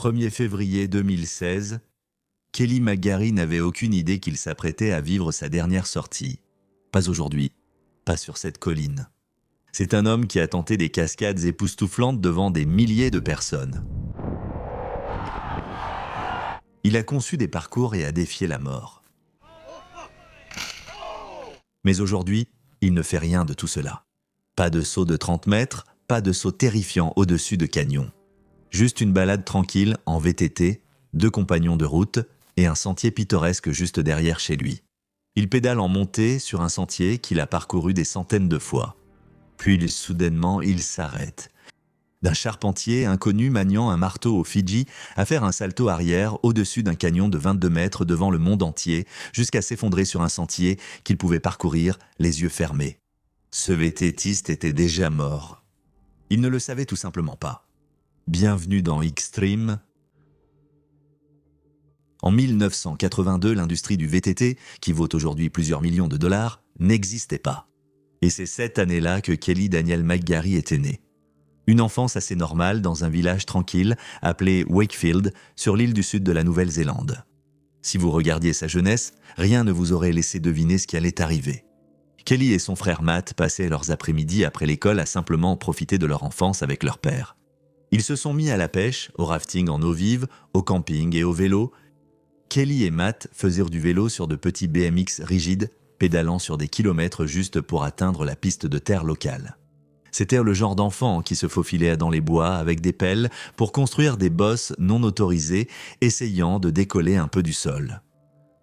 1er février 2016, Kelly McGarry n'avait aucune idée qu'il s'apprêtait à vivre sa dernière sortie. Pas aujourd'hui, pas sur cette colline. C'est un homme qui a tenté des cascades époustouflantes devant des milliers de personnes. Il a conçu des parcours et a défié la mort. Mais aujourd'hui, il ne fait rien de tout cela. Pas de saut de 30 mètres, pas de saut terrifiant au-dessus de canyons. Juste une balade tranquille en VTT, 2 compagnons de route et un sentier pittoresque juste derrière chez lui. Il pédale en montée sur un sentier qu'il a parcouru des centaines de fois. Puis soudainement, il s'arrête. D'un charpentier inconnu maniant un marteau aux Fidji à faire un salto arrière au-dessus d'un canyon de 22 mètres devant le monde entier jusqu'à s'effondrer sur un sentier qu'il pouvait parcourir les yeux fermés. Ce VTTiste était déjà mort. Il ne le savait tout simplement pas. Bienvenue dans Xtreme. En 1982, l'industrie du VTT, qui vaut aujourd'hui plusieurs millions de dollars, n'existait pas. Et c'est cette année-là que Kelly Daniel McGarry était né. Une enfance assez normale dans un village tranquille appelé Wakefield, sur l'île du sud de la Nouvelle-Zélande. Si vous regardiez sa jeunesse, rien ne vous aurait laissé deviner ce qui allait arriver. Kelly et son frère Matt passaient leurs après-midi après l'école à simplement profiter de leur enfance avec leur père. Ils se sont mis à la pêche, au rafting en eau vive, au camping et au vélo. Kelly et Matt faisaient du vélo sur de petits BMX rigides, pédalant sur des kilomètres juste pour atteindre la piste de terre locale. C'était le genre d'enfant qui se faufilait dans les bois avec des pelles pour construire des bosses non autorisées, essayant de décoller un peu du sol.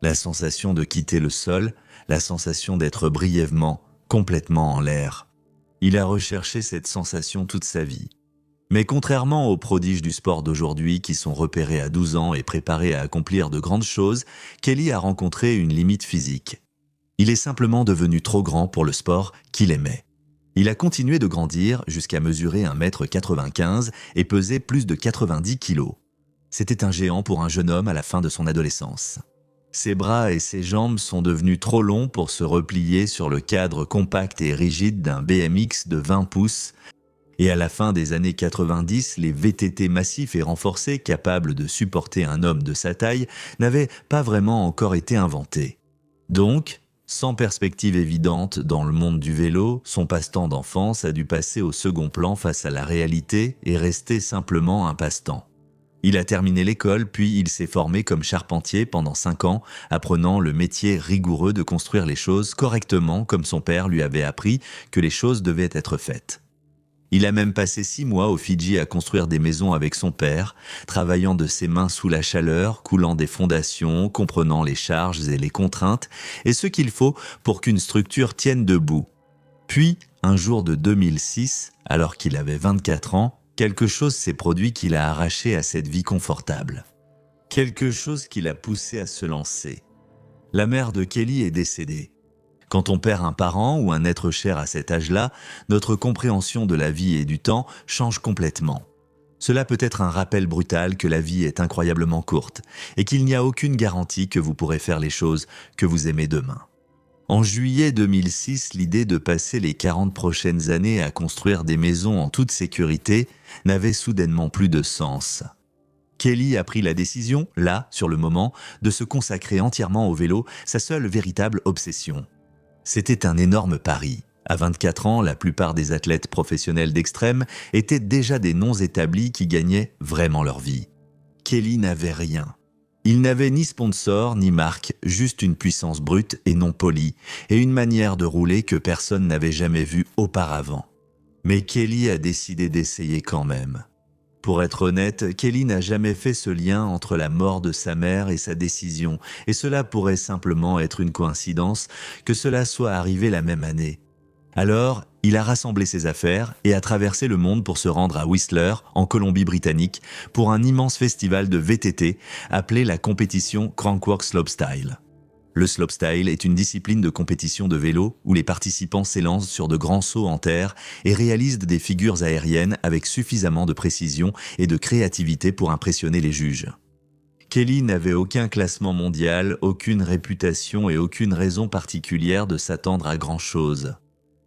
La sensation de quitter le sol, la sensation d'être brièvement, complètement en l'air. Il a recherché cette sensation toute sa vie. Mais contrairement aux prodiges du sport d'aujourd'hui qui sont repérés à 12 ans et préparés à accomplir de grandes choses, Kelly a rencontré une limite physique. Il est simplement devenu trop grand pour le sport qu'il aimait. Il a continué de grandir jusqu'à mesurer 1,95 m et peser plus de 90 kg. C'était un géant pour un jeune homme à la fin de son adolescence. Ses bras et ses jambes sont devenus trop longs pour se replier sur le cadre compact et rigide d'un BMX de 20 pouces. Et à la fin des années 90, les VTT massifs et renforcés capables de supporter un homme de sa taille n'avaient pas vraiment encore été inventés. Donc, sans perspective évidente dans le monde du vélo, son passe-temps d'enfance a dû passer au second plan face à la réalité et rester simplement un passe-temps. Il a terminé l'école, puis il s'est formé comme charpentier pendant 5 ans, apprenant le métier rigoureux de construire les choses correctement comme son père lui avait appris que les choses devaient être faites. Il a même passé 6 mois aux Fidji à construire des maisons avec son père, travaillant de ses mains sous la chaleur, coulant des fondations, comprenant les charges et les contraintes, et ce qu'il faut pour qu'une structure tienne debout. Puis, un jour de 2006, alors qu'il avait 24 ans, quelque chose s'est produit qui l'a arraché à cette vie confortable. Quelque chose qui l'a poussé à se lancer. La mère de Kelly est décédée. Quand on perd un parent ou un être cher à cet âge-là, notre compréhension de la vie et du temps change complètement. Cela peut être un rappel brutal que la vie est incroyablement courte et qu'il n'y a aucune garantie que vous pourrez faire les choses que vous aimez demain. En juillet 2006, l'idée de passer les 40 prochaines années à construire des maisons en toute sécurité n'avait soudainement plus de sens. Kelly a pris la décision, là, sur le moment, de se consacrer entièrement au vélo, sa seule véritable obsession. C'était un énorme pari. À 24 ans, la plupart des athlètes professionnels d'extrême étaient déjà des noms établis qui gagnaient vraiment leur vie. Kelly n'avait rien. Il n'avait ni sponsor ni marque, juste une puissance brute et non polie, et une manière de rouler que personne n'avait jamais vue auparavant. Mais Kelly a décidé d'essayer quand même. Pour être honnête, Kelly n'a jamais fait ce lien entre la mort de sa mère et sa décision, et cela pourrait simplement être une coïncidence que cela soit arrivé la même année. Alors, il a rassemblé ses affaires et a traversé le monde pour se rendre à Whistler, en Colombie-Britannique, pour un immense festival de VTT appelé la compétition Crankworx Slopestyle. Le slopestyle est une discipline de compétition de vélo où les participants s'élancent sur de grands sauts en terre et réalisent des figures aériennes avec suffisamment de précision et de créativité pour impressionner les juges. Kelly n'avait aucun classement mondial, aucune réputation et aucune raison particulière de s'attendre à grand-chose.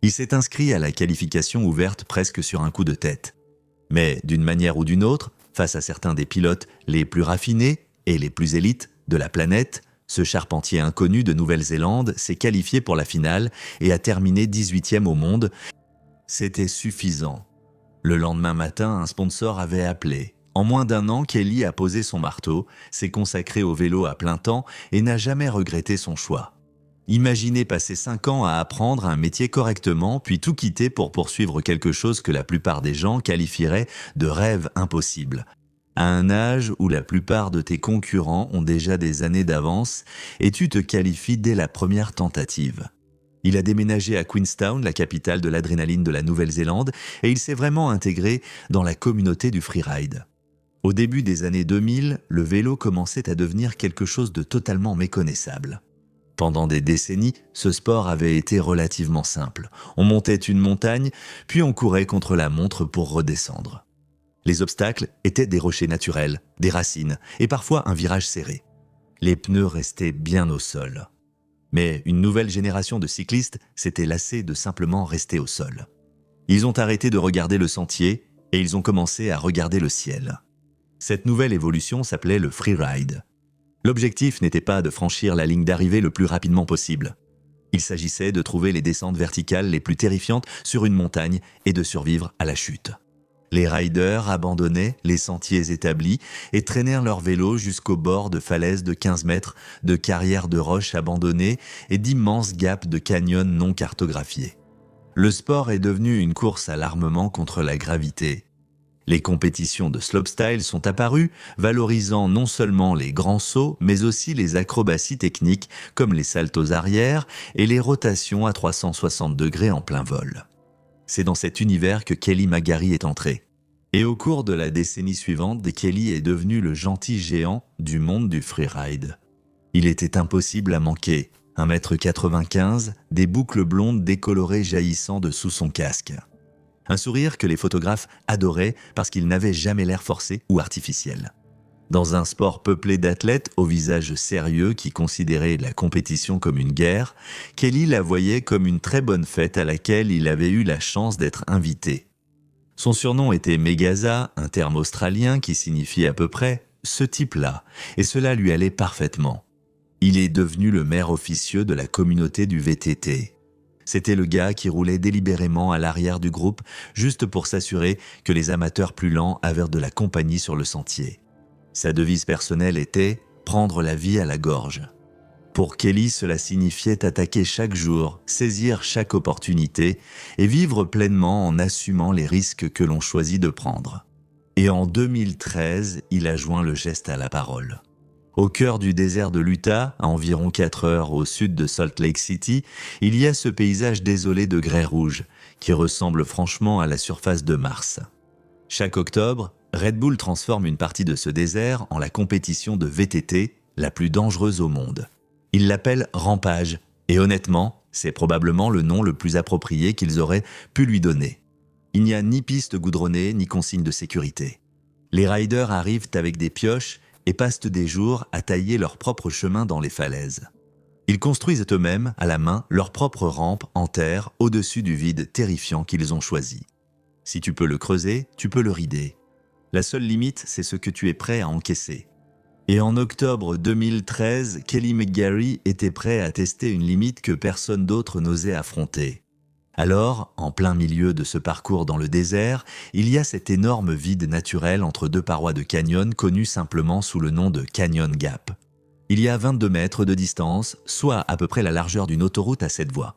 Il s'est inscrit à la qualification ouverte presque sur un coup de tête. Mais d'une manière ou d'une autre, Face à certains des pilotes les plus raffinés et les plus élites de la planète, ce charpentier inconnu de Nouvelle-Zélande s'est qualifié pour la finale et a terminé 18e au monde. C'était suffisant. Le lendemain matin, un sponsor avait appelé. En moins d'1 an, Kelly a posé son marteau, s'est consacré au vélo à plein temps et n'a jamais regretté son choix. Imaginez passer 5 ans à apprendre un métier correctement, puis tout quitter pour poursuivre quelque chose que la plupart des gens qualifieraient de rêve impossible. À un âge où la plupart de tes concurrents ont déjà des années d'avance et tu te qualifies dès la première tentative. Il a déménagé à Queenstown, la capitale de l'adrénaline de la Nouvelle-Zélande, et il s'est vraiment intégré dans la communauté du freeride. Au début des années 2000, le vélo commençait à devenir quelque chose de totalement méconnaissable. Pendant des décennies, ce sport avait été relativement simple. On montait une montagne, puis on courait contre la montre pour redescendre. Les obstacles étaient des rochers naturels, des racines et parfois un virage serré. Les pneus restaient bien au sol. Mais une nouvelle génération de cyclistes s'était lassée de simplement rester au sol. Ils ont arrêté de regarder le sentier et ils ont commencé à regarder le ciel. Cette nouvelle évolution s'appelait le freeride. L'objectif n'était pas de franchir la ligne d'arrivée le plus rapidement possible. Il s'agissait de trouver les descentes verticales les plus terrifiantes sur une montagne et de survivre à la chute. Les riders abandonnaient les sentiers établis et traînèrent leur vélo jusqu'au bord de falaises de 15 mètres, de carrières de roches abandonnées et d'immenses gaps de canyons non cartographiés. Le sport est devenu une course à l'armement contre la gravité. Les compétitions de slopestyle sont apparues, valorisant non seulement les grands sauts, mais aussi les acrobaties techniques comme les saltos arrière et les rotations à 360 degrés en plein vol. C'est dans cet univers que Kelly McGarry est entré. Et au cours de la décennie suivante, Kelly est devenu le gentil géant du monde du freeride. Il était impossible à manquer. 1,95 m, des boucles blondes décolorées jaillissant de sous son casque. Un sourire que les photographes adoraient parce qu'il n'avait jamais l'air forcé ou artificiel. Dans un sport peuplé d'athlètes au visage sérieux qui considéraient la compétition comme une guerre, Kelly la voyait comme une très bonne fête à laquelle il avait eu la chance d'être invité. Son surnom était Megasa, un terme australien qui signifie à peu près « ce type-là », et cela lui allait parfaitement. Il est devenu le maire officieux de la communauté du VTT. C'était le gars qui roulait délibérément à l'arrière du groupe juste pour s'assurer que les amateurs plus lents avaient de la compagnie sur le sentier. Sa devise personnelle était « prendre la vie à la gorge ». Pour Kelly, cela signifiait attaquer chaque jour, saisir chaque opportunité et vivre pleinement en assumant les risques que l'on choisit de prendre. Et en 2013, il a joint le geste à la parole. Au cœur du désert de l'Utah, à environ 4 heures au sud de Salt Lake City, il y a ce paysage désolé de grès rouge qui ressemble franchement à la surface de Mars. Chaque octobre, Red Bull transforme une partie de ce désert en la compétition de VTT la plus dangereuse au monde. Ils l'appellent Rampage, et honnêtement, c'est probablement le nom le plus approprié qu'ils auraient pu lui donner. Il n'y a ni piste goudronnée, ni consigne de sécurité. Les riders arrivent avec des pioches et passent des jours à tailler leur propre chemin dans les falaises. Ils construisent eux-mêmes, à la main, leur propre rampe en terre au-dessus du vide terrifiant qu'ils ont choisi. Si tu peux le creuser, tu peux le rider. La seule limite, c'est ce que tu es prêt à encaisser. Et en octobre 2013, Kelly McGarry était prêt à tester une limite que personne d'autre n'osait affronter. Alors, en plein milieu de ce parcours dans le désert, il y a cet énorme vide naturel entre deux parois de canyon connu simplement sous le nom de Canyon Gap. Il y a 22 mètres de distance, soit à peu près la largeur d'une autoroute à 7 voies.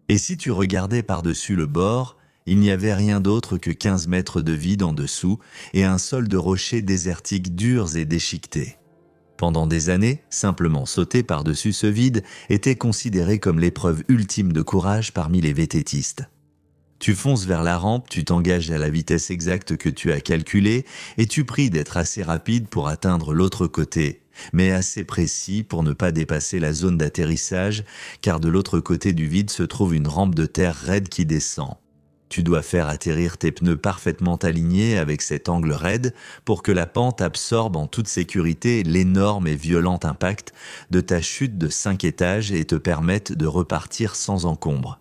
Et si tu regardais par-dessus le bord, il n'y avait rien d'autre que 15 mètres de vide en dessous et un sol de rochers désertiques durs et déchiquetés. Pendant des années, simplement sauter par-dessus ce vide était considéré comme l'épreuve ultime de courage parmi les VTTistes. Tu fonces vers la rampe, tu t'engages à la vitesse exacte que tu as calculée et tu pries d'être assez rapide pour atteindre l'autre côté, mais assez précis pour ne pas dépasser la zone d'atterrissage car de l'autre côté du vide se trouve une rampe de terre raide qui descend. Tu dois faire atterrir tes pneus parfaitement alignés avec cet angle raide pour que la pente absorbe en toute sécurité l'énorme et violent impact de ta chute de 5 étages et te permette de repartir sans encombre.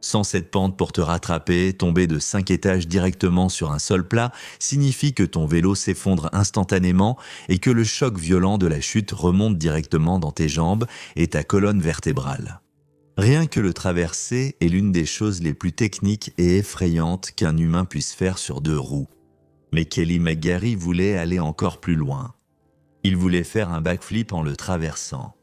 Sans cette pente pour te rattraper, tomber de 5 étages directement sur un sol plat signifie que ton vélo s'effondre instantanément et que le choc violent de la chute remonte directement dans tes jambes et ta colonne vertébrale. Rien que le traverser est l'une des choses les plus techniques et effrayantes qu'un humain puisse faire sur 2 roues. Mais Kelly McGarry voulait aller encore plus loin. Il voulait faire un backflip en le traversant.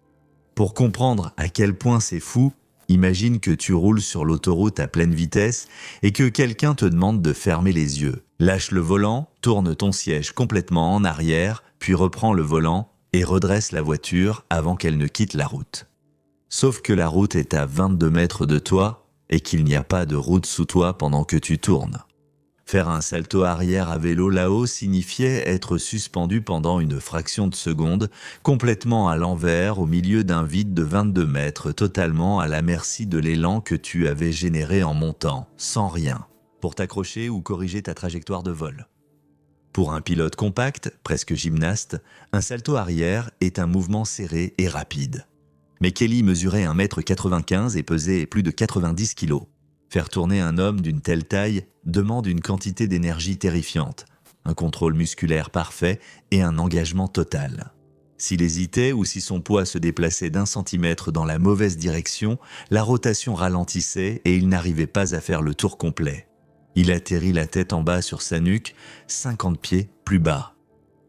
Pour comprendre à quel point c'est fou, imagine que tu roules sur l'autoroute à pleine vitesse et que quelqu'un te demande de fermer les yeux. Lâche le volant, tourne ton siège complètement en arrière, puis reprends le volant et redresse la voiture avant qu'elle ne quitte la route. Sauf que la route est à 22 mètres de toi et qu'il n'y a pas de route sous toi pendant que tu tournes. Faire un salto arrière à vélo là-haut signifiait être suspendu pendant une fraction de seconde, complètement à l'envers au milieu d'un vide de 22 mètres, totalement à la merci de l'élan que tu avais généré en montant, sans rien, pour t'accrocher ou corriger ta trajectoire de vol. Pour un pilote compact, presque gymnaste, un salto arrière est un mouvement serré et rapide. Mais Kelly mesurait 1,95 m et pesait plus de 90 kg. Faire tourner un homme d'une telle taille demande une quantité d'énergie terrifiante, un contrôle musculaire parfait et un engagement total. S'il hésitait ou si son poids se déplaçait d'1 centimètre dans la mauvaise direction, la rotation ralentissait et il n'arrivait pas à faire le tour complet. Il atterrit la tête en bas sur sa nuque, 50 pieds plus bas.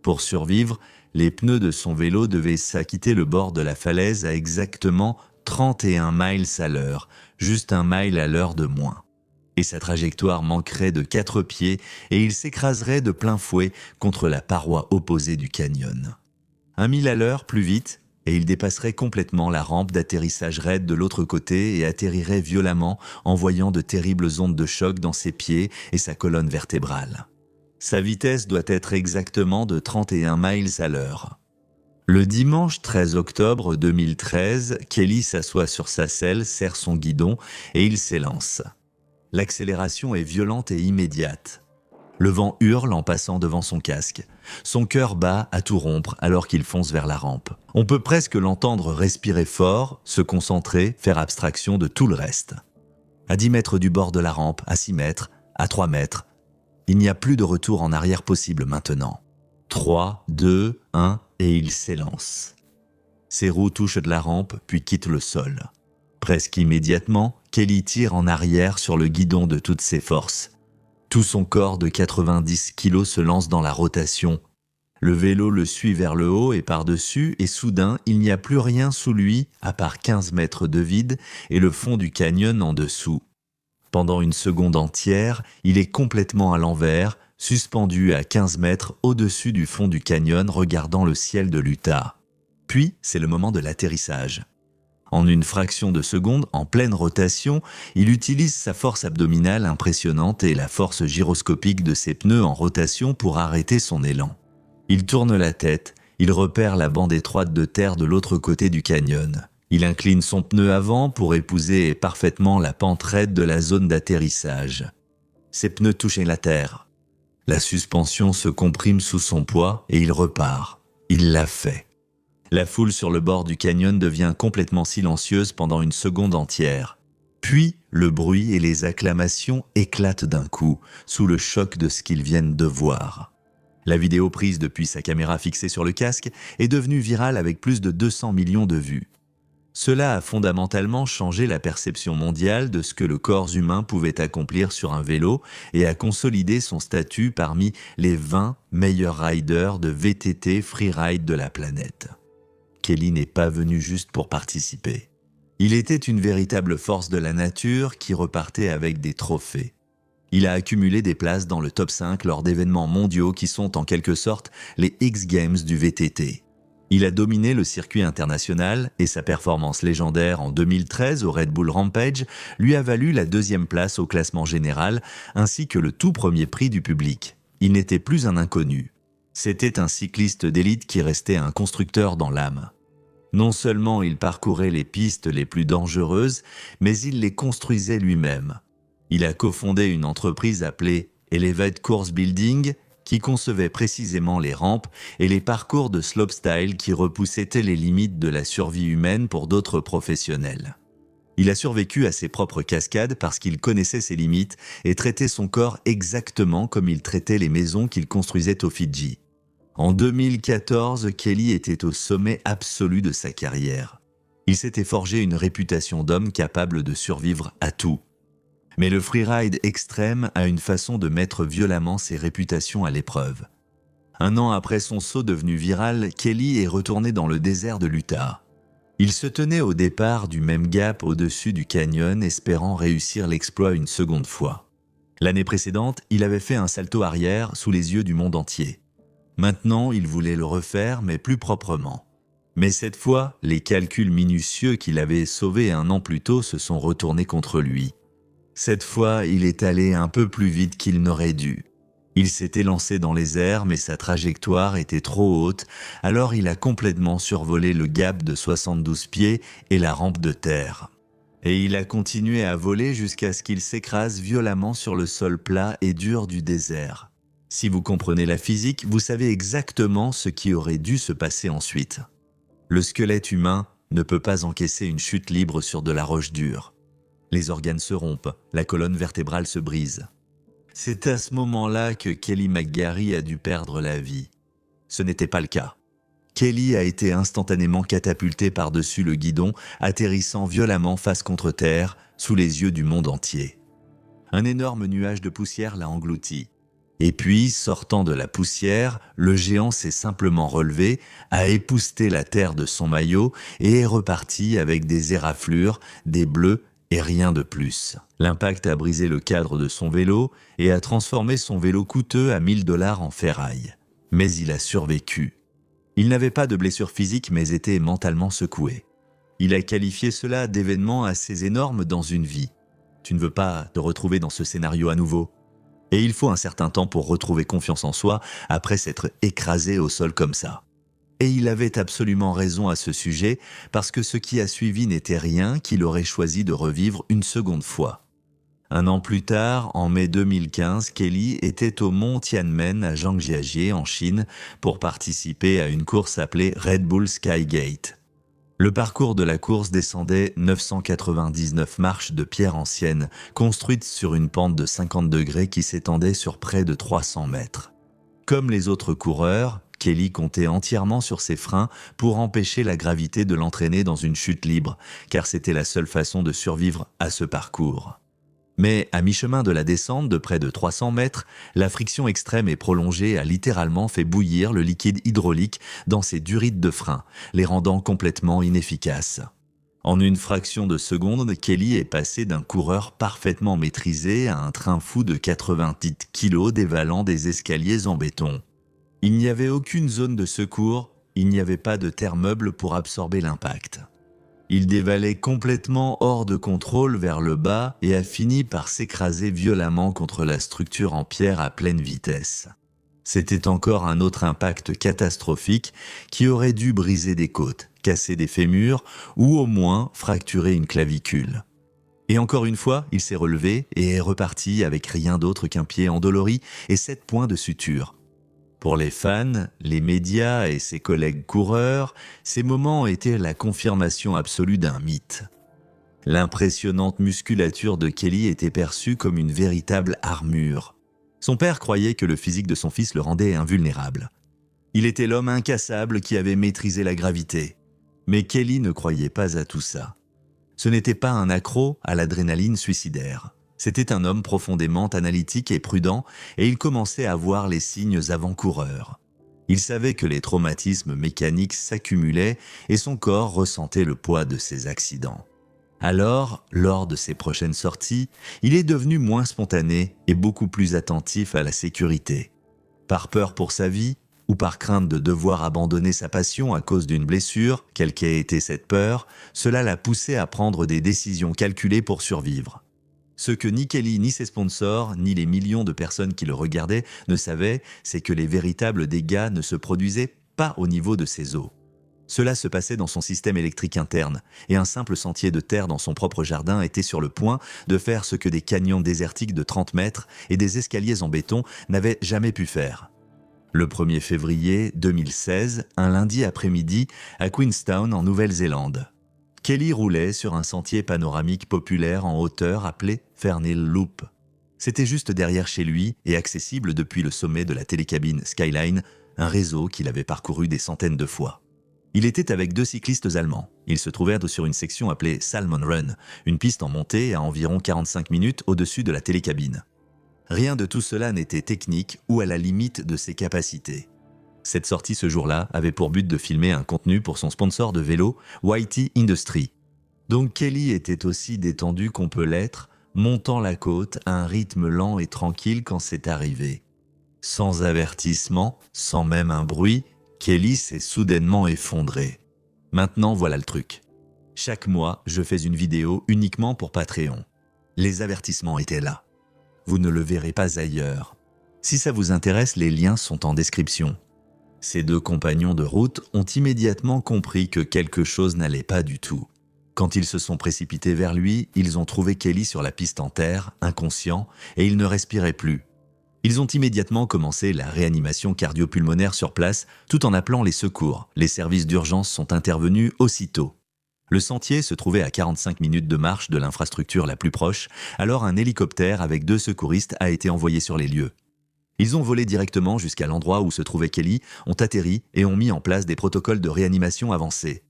Pour survivre, les pneus de son vélo devaient s'acquitter le bord de la falaise à exactement 31 miles à l'heure, juste 1 mile à l'heure de moins. Et sa trajectoire manquerait de 4 pieds et il s'écraserait de plein fouet contre la paroi opposée du canyon. 1 mile à l'heure plus vite et il dépasserait complètement la rampe d'atterrissage raide de l'autre côté et atterrirait violemment, envoyant de terribles ondes de choc dans ses pieds et sa colonne vertébrale. Sa vitesse doit être exactement de 31 miles à l'heure. Le dimanche 13 octobre 2013, Kelly s'assoit sur sa selle, serre son guidon et il s'élance. L'accélération est violente et immédiate. Le vent hurle en passant devant son casque. Son cœur bat à tout rompre alors qu'il fonce vers la rampe. On peut presque l'entendre respirer fort, se concentrer, faire abstraction de tout le reste. À 10 mètres du bord de la rampe, à 6 mètres, à 3 mètres, il n'y a plus de retour en arrière possible maintenant. 3, 2, 1 et il s'élance. Ses roues touchent de la rampe puis quittent le sol. Presque immédiatement, Kelly tire en arrière sur le guidon de toutes ses forces. Tout son corps de 90 kg se lance dans la rotation. Le vélo le suit vers le haut et par-dessus et soudain, il n'y a plus rien sous lui à part 15 mètres de vide et le fond du canyon en dessous. Pendant une seconde entière, il est complètement à l'envers, suspendu à 15 mètres au-dessus du fond du canyon regardant le ciel de l'Utah. Puis, c'est le moment de l'atterrissage. En une fraction de seconde, en pleine rotation, il utilise sa force abdominale impressionnante et la force gyroscopique de ses pneus en rotation pour arrêter son élan. Il tourne la tête, il repère la bande étroite de terre de l'autre côté du canyon. Il incline son pneu avant pour épouser parfaitement la pente raide de la zone d'atterrissage. Ses pneus touchent la terre. La suspension se comprime sous son poids et il repart. Il l'a fait. La foule sur le bord du canyon devient complètement silencieuse pendant une seconde entière. Puis, le bruit et les acclamations éclatent d'un coup, sous le choc de ce qu'ils viennent de voir. La vidéo prise depuis sa caméra fixée sur le casque est devenue virale avec plus de 200 millions de vues. Cela a fondamentalement changé la perception mondiale de ce que le corps humain pouvait accomplir sur un vélo et a consolidé son statut parmi les 20 meilleurs riders de VTT freeride de la planète. Kelly n'est pas venu juste pour participer. Il était une véritable force de la nature qui repartait avec des trophées. Il a accumulé des places dans le top 5 lors d'événements mondiaux qui sont en quelque sorte les X Games du VTT. Il a dominé le circuit international et sa performance légendaire en 2013 au Red Bull Rampage lui a valu la 2e place au classement général ainsi que le tout premier prix du public. Il n'était plus un inconnu. C'était un cycliste d'élite qui restait un constructeur dans l'âme. Non seulement il parcourait les pistes les plus dangereuses, mais il les construisait lui-même. Il a cofondé une entreprise appelée Elevate Course Building qui concevait précisément les rampes et les parcours de slopestyle qui repoussaient les limites de la survie humaine pour d'autres professionnels. Il a survécu à ses propres cascades parce qu'il connaissait ses limites et traitait son corps exactement comme il traitait les maisons qu'il construisait aux Fidji. En 2014, Kelly était au sommet absolu de sa carrière. Il s'était forgé une réputation d'homme capable de survivre à tout. Mais le freeride extrême a une façon de mettre violemment ses réputations à l'épreuve. Un an après son saut devenu viral, Kelly est retourné dans le désert de l'Utah. Il se tenait au départ du même gap au-dessus du canyon, espérant réussir l'exploit une seconde fois. L'année précédente, il avait fait un salto arrière sous les yeux du monde entier. Maintenant, il voulait le refaire, mais plus proprement. Mais cette fois, les calculs minutieux qu'il avait sauvés un an plus tôt se sont retournés contre lui. Cette fois, il est allé un peu plus vite qu'il n'aurait dû. Il s'était lancé dans les airs, mais sa trajectoire était trop haute, alors il a complètement survolé le gap de 72 pieds et la rampe de terre. Et il a continué à voler jusqu'à ce qu'il s'écrase violemment sur le sol plat et dur du désert. Si vous comprenez la physique, vous savez exactement ce qui aurait dû se passer ensuite. Le squelette humain ne peut pas encaisser une chute libre sur de la roche dure. Les organes se rompent, la colonne vertébrale se brise. C'est à ce moment-là que Kelly McGarry a dû perdre la vie. Ce n'était pas le cas. Kelly a été instantanément catapulté par-dessus le guidon, atterrissant violemment face contre terre, sous les yeux du monde entier. Un énorme nuage de poussière l'a englouti. Et puis, sortant de la poussière, le géant s'est simplement relevé, a épousseté la terre de son maillot et est reparti avec des éraflures, des bleus et rien de plus. L'impact a brisé le cadre de son vélo et a transformé son vélo coûteux à 1 000 $ en ferraille. Mais il a survécu. Il n'avait pas de blessure physique mais était mentalement secoué. Il a qualifié cela d'événement assez énorme dans une vie. Tu ne veux pas te retrouver dans ce scénario à nouveau. Et il faut un certain temps pour retrouver confiance en soi après s'être écrasé au sol comme ça. Et il avait absolument raison à ce sujet, parce que ce qui a suivi n'était rien qu'il aurait choisi de revivre une seconde fois. Un an plus tard, en mai 2015, Kelly était au mont Tianmen à Zhangjiajie, en Chine, pour participer à une course appelée Red Bull Skygate. Le parcours de la course descendait 999 marches de pierre ancienne, construites sur une pente de 50 degrés qui s'étendait sur près de 300 mètres. Comme les autres coureurs, Kelly comptait entièrement sur ses freins pour empêcher la gravité de l'entraîner dans une chute libre, car c'était la seule façon de survivre à ce parcours. Mais à mi-chemin de la descente de près de 300 mètres, la friction extrême et prolongée a littéralement fait bouillir le liquide hydraulique dans ses durites de frein, les rendant complètement inefficaces. En une fraction de seconde, Kelly est passé d'un coureur parfaitement maîtrisé à un train fou de 90 kg dévalant des escaliers en béton. Il n'y avait aucune zone de secours, il n'y avait pas de terre meuble pour absorber l'impact. Il dévalait complètement hors de contrôle vers le bas et a fini par s'écraser violemment contre la structure en pierre à pleine vitesse. C'était encore un autre impact catastrophique qui aurait dû briser des côtes, casser des fémurs ou au moins fracturer une clavicule. Et encore une fois, il s'est relevé et est reparti avec rien d'autre qu'un pied endolori et 7 points de suture. Pour les fans, les médias et ses collègues coureurs, ces moments étaient la confirmation absolue d'un mythe. L'impressionnante musculature de Kelly était perçue comme une véritable armure. Son père croyait que le physique de son fils le rendait invulnérable. Il était l'homme incassable qui avait maîtrisé la gravité. Mais Kelly ne croyait pas à tout ça. Ce n'était pas un accro à l'adrénaline suicidaire. C'était un homme profondément analytique et prudent, et il commençait à voir les signes avant-coureurs. Il savait que les traumatismes mécaniques s'accumulaient et son corps ressentait le poids de ses accidents. Alors, lors de ses prochaines sorties, il est devenu moins spontané et beaucoup plus attentif à la sécurité. Par peur pour sa vie, ou par crainte de devoir abandonner sa passion à cause d'une blessure, quelle qu'ait été cette peur, cela l'a poussé à prendre des décisions calculées pour survivre. Ce que ni Kelly, ni ses sponsors, ni les millions de personnes qui le regardaient ne savaient, c'est que les véritables dégâts ne se produisaient pas au niveau de ses os. Cela se passait dans son système électrique interne, et un simple sentier de terre dans son propre jardin était sur le point de faire ce que des canyons désertiques de 30 mètres et des escaliers en béton n'avaient jamais pu faire. Le 1er février 2016, un lundi après-midi, à Queenstown en Nouvelle-Zélande. Kelly roulait sur un sentier panoramique populaire en hauteur appelé Fernhill Loop. C'était juste derrière chez lui et accessible depuis le sommet de la télécabine Skyline, un réseau qu'il avait parcouru des centaines de fois. Il était avec 2 cyclistes allemands. Ils se trouvèrent sur une section appelée Salmon Run, une piste en montée à environ 45 minutes au-dessus de la télécabine. Rien de tout cela n'était technique ou à la limite de ses capacités. Cette sortie ce jour-là avait pour but de filmer un contenu pour son sponsor de vélo, YT Industry. Donc Kelly était aussi détendu qu'on peut l'être, montant la côte à un rythme lent et tranquille quand c'est arrivé. Sans avertissement, sans même un bruit, Kelly s'est soudainement effondré. Maintenant, voilà le truc. Chaque mois, je fais une vidéo uniquement pour Patreon. Les avertissements étaient là. Vous ne le verrez pas ailleurs. Si ça vous intéresse, les liens sont en description. Ces 2 compagnons de route ont immédiatement compris que quelque chose n'allait pas du tout. Quand ils se sont précipités vers lui, ils ont trouvé Kelly sur la piste en terre, inconscient, et il ne respirait plus. Ils ont immédiatement commencé la réanimation cardio-pulmonaire sur place, tout en appelant les secours. Les services d'urgence sont intervenus aussitôt. Le sentier se trouvait à 45 minutes de marche de l'infrastructure la plus proche, alors un hélicoptère avec 2 secouristes a été envoyé sur les lieux. Ils ont volé directement jusqu'à l'endroit où se trouvait Kelly, ont atterri et ont mis en place des protocoles de réanimation avancés.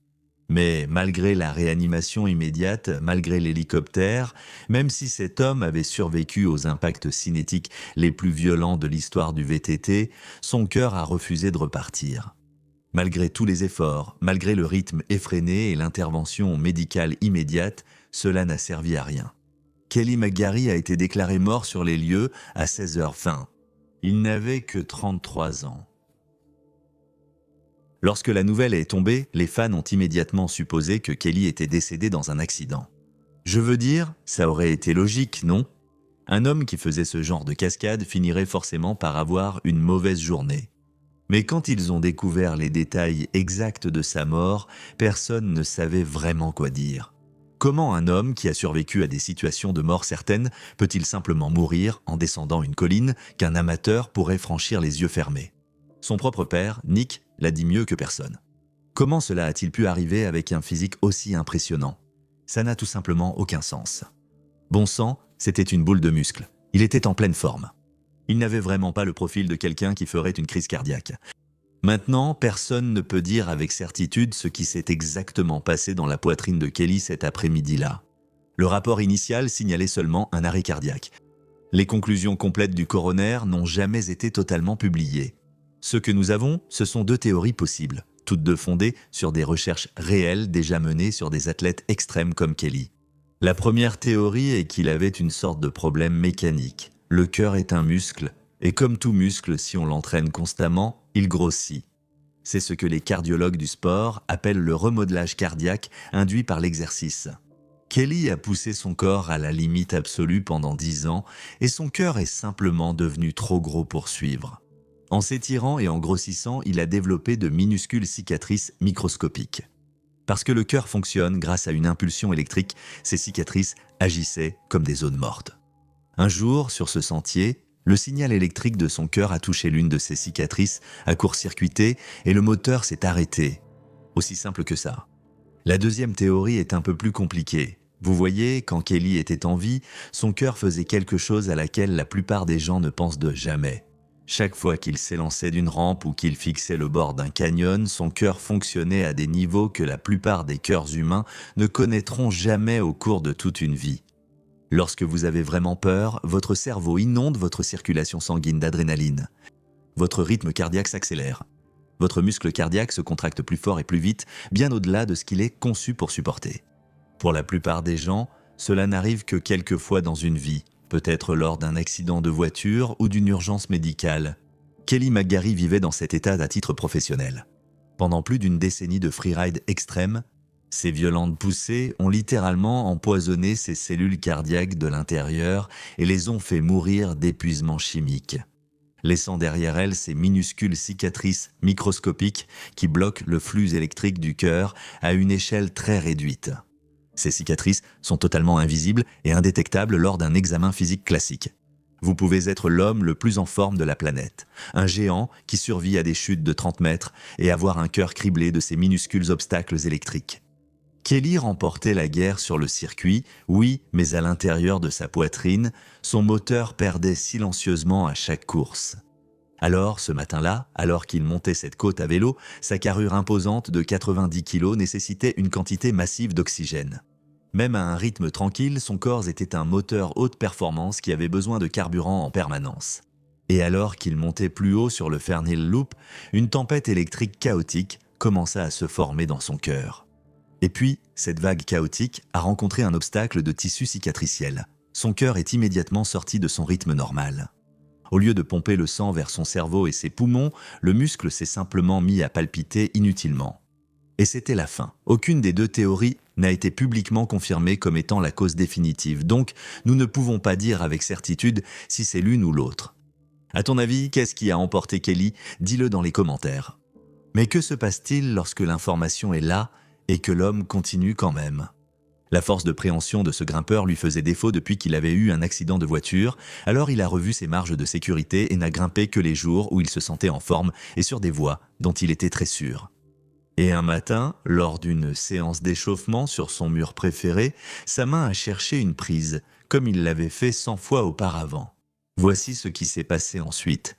Mais malgré la réanimation immédiate, malgré l'hélicoptère, même si cet homme avait survécu aux impacts cinétiques les plus violents de l'histoire du VTT, son cœur a refusé de repartir. Malgré tous les efforts, malgré le rythme effréné et l'intervention médicale immédiate, cela n'a servi à rien. Kelly McGarry a été déclaré mort sur les lieux à 16h20. Il n'avait que 33 ans. Lorsque la nouvelle est tombée, les fans ont immédiatement supposé que Kelly était décédé dans un accident. Je veux dire, ça aurait été logique, non ? Un homme qui faisait ce genre de cascade finirait forcément par avoir une mauvaise journée. Mais quand ils ont découvert les détails exacts de sa mort, personne ne savait vraiment quoi dire. Comment un homme qui a survécu à des situations de mort certaines peut-il simplement mourir en descendant une colline qu'un amateur pourrait franchir les yeux fermés ? Son propre père, Nick, l'a dit mieux que personne. Comment cela a-t-il pu arriver avec un physique aussi impressionnant ? Ça n'a tout simplement aucun sens. Bon sang, c'était une boule de muscles. Il était en pleine forme. Il n'avait vraiment pas le profil de quelqu'un qui ferait une crise cardiaque. Maintenant, personne ne peut dire avec certitude ce qui s'est exactement passé dans la poitrine de Kelly cet après-midi-là. Le rapport initial signalait seulement un arrêt cardiaque. Les conclusions complètes du coroner n'ont jamais été totalement publiées. Ce que nous avons, ce sont 2 théories possibles, toutes 2 fondées sur des recherches réelles déjà menées sur des athlètes extrêmes comme Kelly. La première théorie est qu'il avait une sorte de problème mécanique. Le cœur est un muscle, et comme tout muscle, si on l'entraîne constamment, il grossit. C'est ce que les cardiologues du sport appellent le remodelage cardiaque induit par l'exercice. Kelly a poussé son corps à la limite absolue pendant 10 ans, et son cœur est simplement devenu trop gros pour suivre. En s'étirant et en grossissant, il a développé de minuscules cicatrices microscopiques. Parce que le cœur fonctionne grâce à une impulsion électrique, ces cicatrices agissaient comme des zones mortes. Un jour, sur ce sentier, le signal électrique de son cœur a touché l'une de ces cicatrices, a court-circuité et le moteur s'est arrêté. Aussi simple que ça. La deuxième théorie est un peu plus compliquée. Vous voyez, quand Kelly était en vie, son cœur faisait quelque chose à laquelle la plupart des gens ne pensent de jamais. Chaque fois qu'il s'élançait d'une rampe ou qu'il fixait le bord d'un canyon, son cœur fonctionnait à des niveaux que la plupart des cœurs humains ne connaîtront jamais au cours de toute une vie. Lorsque vous avez vraiment peur, votre cerveau inonde votre circulation sanguine d'adrénaline. Votre rythme cardiaque s'accélère. Votre muscle cardiaque se contracte plus fort et plus vite, bien au-delà de ce qu'il est conçu pour supporter. Pour la plupart des gens, cela n'arrive que quelques fois dans une vie, peut-être lors d'un accident de voiture ou d'une urgence médicale. Kelly McGarry vivait dans cet état à titre professionnel. Pendant plus d'une décennie de freeride extrême, ces violentes poussées ont littéralement empoisonné ses cellules cardiaques de l'intérieur et les ont fait mourir d'épuisement chimique, laissant derrière elles ces minuscules cicatrices microscopiques qui bloquent le flux électrique du cœur à une échelle très réduite. Ces cicatrices sont totalement invisibles et indétectables lors d'un examen physique classique. Vous pouvez être l'homme le plus en forme de la planète, un géant qui survit à des chutes de 30 mètres et avoir un cœur criblé de ces minuscules obstacles électriques. Kelly remportait la guerre sur le circuit, oui, mais à l'intérieur de sa poitrine, son moteur perdait silencieusement à chaque course. Alors, ce matin-là, alors qu'il montait cette côte à vélo, sa carrure imposante de 90 kg nécessitait une quantité massive d'oxygène. Même à un rythme tranquille, son corps était un moteur haute performance qui avait besoin de carburant en permanence. Et alors qu'il montait plus haut sur le Fernhill Loop, une tempête électrique chaotique commença à se former dans son cœur. Et puis, cette vague chaotique a rencontré un obstacle de tissu cicatriciel. Son cœur est immédiatement sorti de son rythme normal. Au lieu de pomper le sang vers son cerveau et ses poumons, le muscle s'est simplement mis à palpiter inutilement. Et c'était la fin. Aucune des deux théories n'a été publiquement confirmée comme étant la cause définitive, donc nous ne pouvons pas dire avec certitude si c'est l'une ou l'autre. À ton avis, qu'est-ce qui a emporté Kelly? Dis-le dans les commentaires. Mais que se passe-t-il lorsque l'information est là et que l'homme continue quand même? La force de préhension de ce grimpeur lui faisait défaut depuis qu'il avait eu un accident de voiture, alors il a revu ses marges de sécurité et n'a grimpé que les jours où il se sentait en forme et sur des voies dont il était très sûr. Et un matin, lors d'une séance d'échauffement sur son mur préféré, sa main a cherché une prise, comme il l'avait fait 100 fois auparavant. Voici ce qui s'est passé ensuite.